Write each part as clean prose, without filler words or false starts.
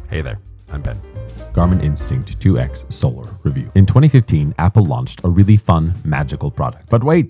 Hey there, I'm Ben. Garmin Instinct 2X Solar Review. In 2015, Apple launched a really fun, magical product. But wait!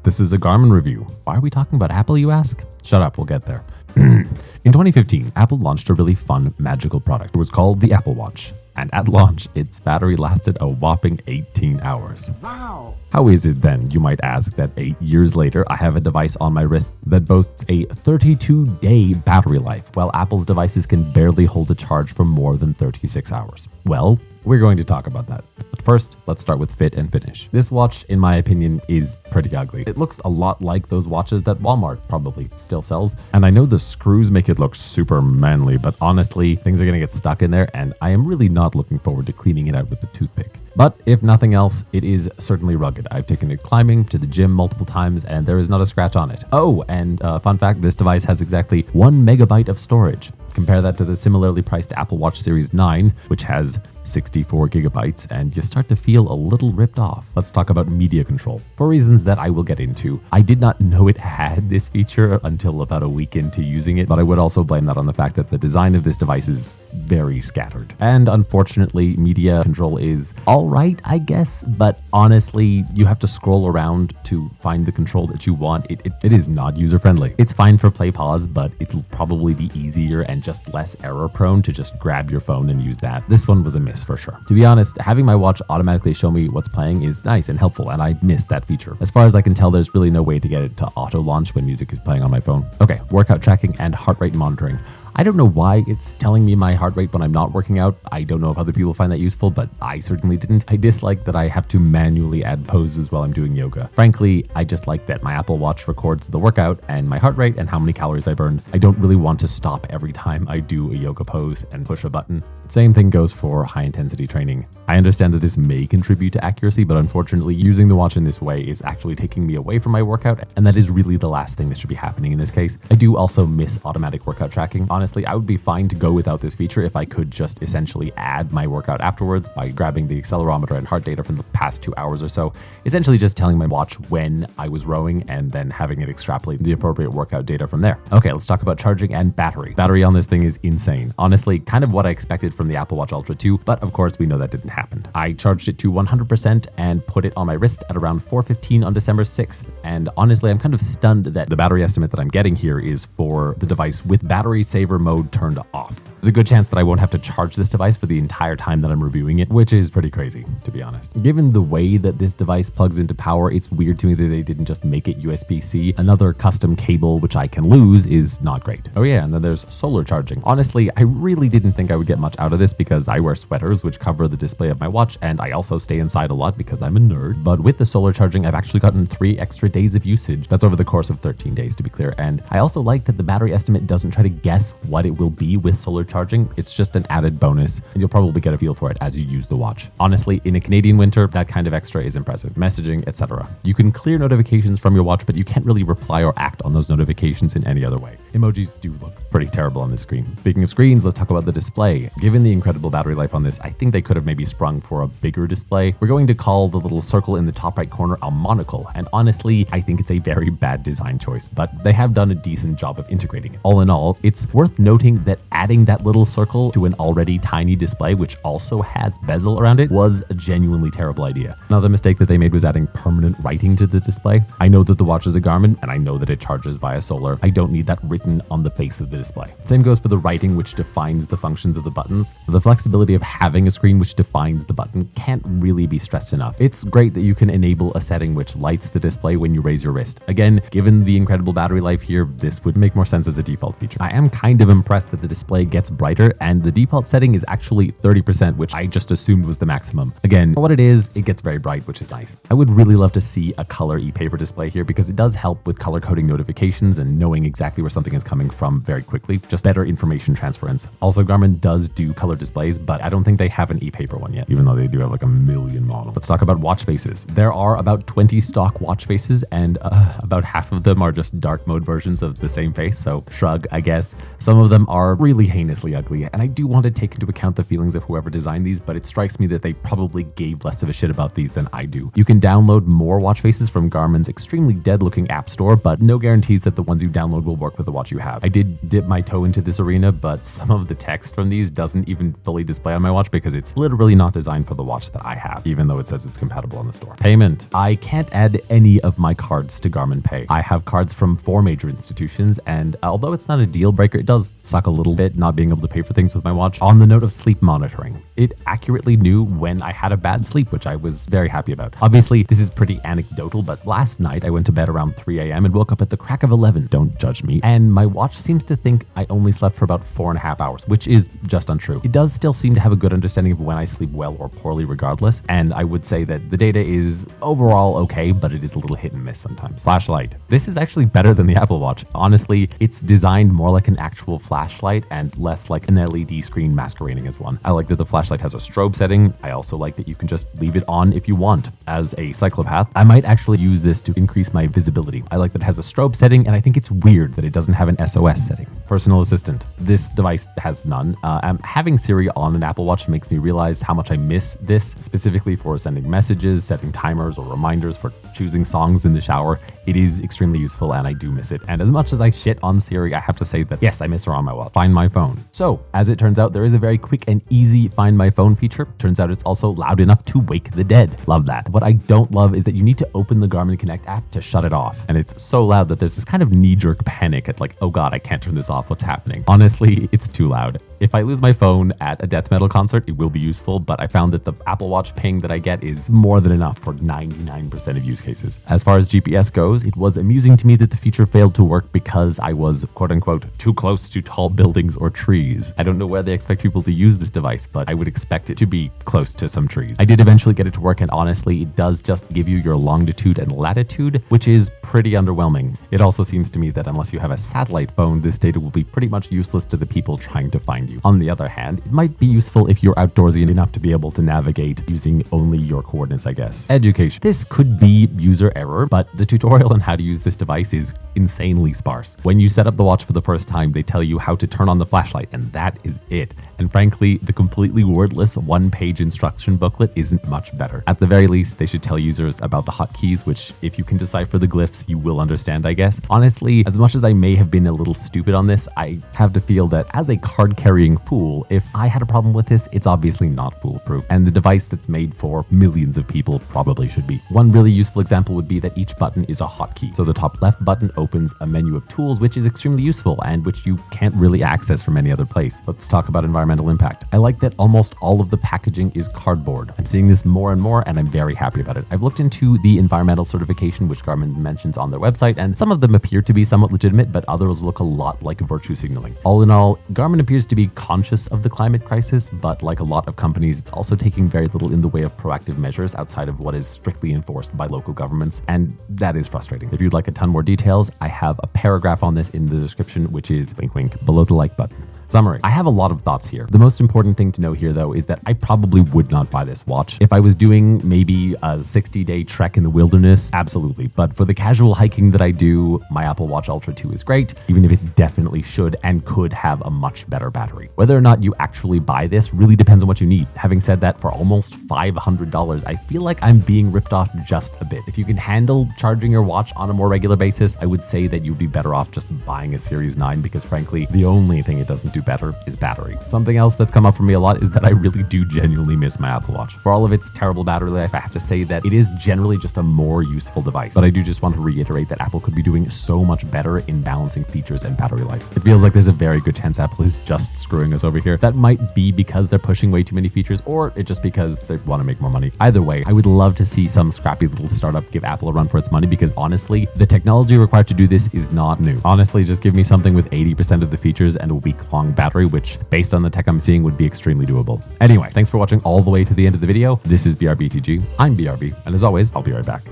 This is a Garmin review. Why are we talking about Apple, you ask? Shut up, we'll get there. In 2015, Apple launched a really fun, magical product. It was called the Apple Watch. And at launch, its battery lasted a whopping 18 hours. Wow! How is it then, you might ask, that 8 years later, I have a device on my wrist that boasts a 32-day battery life, while Apple's devices can barely hold a charge for more than 36 hours? Well, we're going to talk about that. But first, let's start with fit and finish. This watch, in my opinion, is pretty ugly. It looks a lot like those watches that Walmart probably still sells. And I know the screws make it look super manly, but honestly, things are gonna get stuck in there, and I am really not looking forward to cleaning it out with a toothpick. But if nothing else, it is certainly rugged. I've taken it climbing, to the gym multiple times, and there is not a scratch on it. Oh, and fun fact, this device has exactly 1 megabyte of storage. Compare that to the similarly priced Apple Watch Series 9, which has 64 gigabytes, and you start to feel a little ripped off. Let's talk about media control. For reasons that I will get into, I did not know it had this feature until about a week into using it, but I would also blame that on the fact that the design of this device is very scattered. And unfortunately, media control is all right, I guess, but honestly, you have to scroll around to find the control that you want. It is not user-friendly. It's fine for play pause, but it'll probably be easier and just less error-prone to just grab your phone and use that. This one was a miss for sure. To be honest, having my watch automatically show me what's playing is nice and helpful, and I missed that feature. As far as I can tell, there's really no way to get it to auto-launch when music is playing on my phone. Okay, workout tracking and heart rate monitoring. I don't know why it's telling me my heart rate when I'm not working out. I don't know if other people find that useful, but I certainly didn't. I dislike that I have to manually add poses while I'm doing yoga. Frankly, I just like that my Apple Watch records the workout and my heart rate and how many calories I burned. I don't really want to stop every time I do a yoga pose and push a button. Same thing goes for high intensity training. I understand that this may contribute to accuracy, but unfortunately using the watch in this way is actually taking me away from my workout, and that is really the last thing that should be happening in this case. I do also miss automatic workout tracking. Honestly, I would be fine to go without this feature if I could just essentially add my workout afterwards by grabbing the accelerometer and heart data from the past 2 hours or so, essentially just telling my watch when I was rowing and then having it extrapolate the appropriate workout data from there. Okay, let's talk about charging and battery. Battery on this thing is insane. Honestly, kind of what I expected from the Apple Watch Ultra 2, but of course we know that didn't happen. I charged it to 100% and put it on my wrist at around 4:15 on December 6th. And honestly, I'm kind of stunned that the battery estimate that I'm getting here is for the device with battery saver mode turned off. There's a good chance that I won't have to charge this device for the entire time that I'm reviewing it, which is pretty crazy, to be honest. Given the way that this device plugs into power, it's weird to me that they didn't just make it USB-C. Another custom cable, which I can lose, is not great. Oh yeah, and then there's solar charging. Honestly, I really didn't think I would get much out of this because I wear sweaters which cover the display of my watch, and I also stay inside a lot because I'm a nerd. But with the solar charging, I've actually gotten 3 extra days of usage. That's over the course of 13 days, to be clear. And I also like that the battery estimate doesn't try to guess what it will be with solar charging. It's just an added bonus, and you'll probably get a feel for it as you use the watch. Honestly, in a Canadian winter, that kind of extra is impressive. Messaging, etc. You can clear notifications from your watch, but you can't really reply or act on those notifications in any other way. Emojis do look pretty terrible on this screen. Speaking of screens, let's talk about the display. Given the incredible battery life on this, I think they could have maybe sprung for a bigger display. We're going to call the little circle in the top right corner a monocle, and honestly, I think it's a very bad design choice, but they have done a decent job of integrating it. All in all, it's worth noting that adding that little circle to an already tiny display, which also has bezel around it, was a genuinely terrible idea. Another mistake that they made was adding permanent writing to the display. I know that the watch is a Garmin, and I know that it charges via solar. I don't need that written on the face of the display. Same goes for the writing, which defines the functions of the buttons. The flexibility of having a screen which defines the button can't really be stressed enough. It's great that you can enable a setting which lights the display when you raise your wrist. Again, given the incredible battery life here, this would make more sense as a default feature. I am kind of impressed that the display gets brighter, and the default setting is actually 30%, which I just assumed was the maximum. Again, for what it is, it gets very bright, which is nice. I would really love to see a color e-paper display here because it does help with color coding notifications and knowing exactly where something is coming from very quickly. Just better information transference. Also, Garmin does do color displays, but I don't think they have an e-paper one yet, even though they do have like a million models. Let's talk about watch faces. There are about 20 stock watch faces, and about half of them are just dark mode versions of the same face, so shrug, I guess. Some of them are really heinous hideously ugly, and I do want to take into account the feelings of whoever designed these, but it strikes me that they probably gave less of a shit about these than I do. You can download more watch faces from Garmin's extremely dead-looking app store, but no guarantees that the ones you download will work with the watch you have. I did dip my toe into this arena, but some of the text from these doesn't even fully display on my watch because it's literally not designed for the watch that I have, even though it says it's compatible on the store. Payment. I can't add any of my cards to Garmin Pay. I have cards from 4 major institutions, and although it's not a deal breaker, it does suck a little bit not being able to pay for things with my watch. On the note of sleep monitoring, it accurately knew when I had a bad sleep, which I was very happy about. Obviously, this is pretty anecdotal, but last night I went to bed around 3 a.m. and woke up at the crack of 11. Don't judge me. And my watch seems to think I only slept for about 4.5 hours, which is just untrue. It does still seem to have a good understanding of when I sleep well or poorly regardless, and I would say that the data is overall okay, but it is a little hit and miss sometimes. Flashlight. This is actually better than the Apple Watch. Honestly, it's designed more like an actual flashlight and less like an LED screen masquerading as one. I like that the flashlight has a strobe setting. I also like that you can just leave it on if you want. As a cyclopath, I might actually use this to increase my visibility. I like that it has a strobe setting, and I think it's weird that it doesn't have an SOS setting. Personal assistant. This device has none. Having Siri on an Apple Watch makes me realize how much I miss this, specifically for sending messages, setting timers or reminders for choosing songs in the shower. It is extremely useful and I do miss it. And as much as I shit on Siri, I have to say that yes, I miss her on my watch. Find My Phone. So as it turns out, there is a very quick and easy Find My Phone feature. Turns out it's also loud enough to wake the dead. Love that. What I don't love is that you need to open the Garmin Connect app to shut it off. And it's so loud that there's this kind of knee-jerk panic at like, oh God, I can't turn this off. What's happening? Honestly, it's too loud. If I lose my phone at a death metal concert, it will be useful, but I found that the Apple Watch ping that I get is more than enough for 99% of use cases. As far as GPS goes, it was amusing to me that the feature failed to work because I was, quote unquote, too close to tall buildings or trees. I don't know where they expect people to use this device, but I would expect it to be close to some trees. I did eventually get it to work, and honestly, it does just give you your longitude and latitude, which is pretty underwhelming. It also seems to me that unless you have a satellite phone, this data will be pretty much useless to the people trying to find you. On the other hand, it might be useful if you're outdoorsy enough to be able to navigate using only your coordinates, I guess. Education. This could be user error, but the tutorial on how to use this device is insanely sparse. When you set up the watch for the first time, they tell you how to turn on the flashlight, and that is it. And frankly, the completely wordless one-page instruction booklet isn't much better. At the very least, they should tell users about the hotkeys, which if you can decipher the glyphs, you will understand, I guess. Honestly, as much as I may have been a little stupid on this, I have to feel that as a card-carrying fool, if I had a problem with this, it's obviously not foolproof, and the device that's made for millions of people probably should be. One really useful example would be that each button is a hotkey. So the top left button opens a menu of tools, which is extremely useful and which you can't really access from any other place. Let's talk about environmental impact. I like that almost all of the packaging is cardboard. I'm seeing this more and more, and I'm very happy about it. I've looked into the environmental certification, which Garmin mentions on their website, and some of them appear to be somewhat legitimate, but others look a lot like virtue signaling. All in all, Garmin appears to be conscious of the climate crisis, but like a lot of companies, it's also taking very little in the way of proactive measures outside of what is strictly enforced by local governments, and that is frustrating. If you'd like a ton more details, I have a paragraph on this in the description, which is wink wink below the like button. Summary. I have a lot of thoughts here. The most important thing to know here, though, is that I probably would not buy this watch. If I was doing maybe a 60-day trek in the wilderness, absolutely. But for the casual hiking that I do, my Apple Watch Ultra 2 is great, even if it definitely should and could have a much better battery. Whether or not you actually buy this really depends on what you need. Having said that, for almost $500, I feel like I'm being ripped off just a bit. If you can handle charging your watch on a more regular basis, I would say that you'd be better off just buying a Series 9 because frankly, the only thing it doesn't do better is battery. Something else that's come up for me a lot is that I really do genuinely miss my Apple Watch. For all of its terrible battery life, I have to say that it is generally just a more useful device. But I do just want to reiterate that Apple could be doing so much better in balancing features and battery life. It feels like there's a very good chance Apple is just screwing us over here. That might be because they're pushing way too many features, or it's just because they want to make more money. Either way, I would love to see some scrappy little startup give Apple a run for its money because honestly, the technology required to do this is not new. Honestly, just give me something with 80% of the features and a week-long battery, which based on the tech I'm seeing would be extremely doable. Anyway, thanks for watching all the way to the end of the video. This is BRBTG. I'm BRB, and as always, I'll be right back.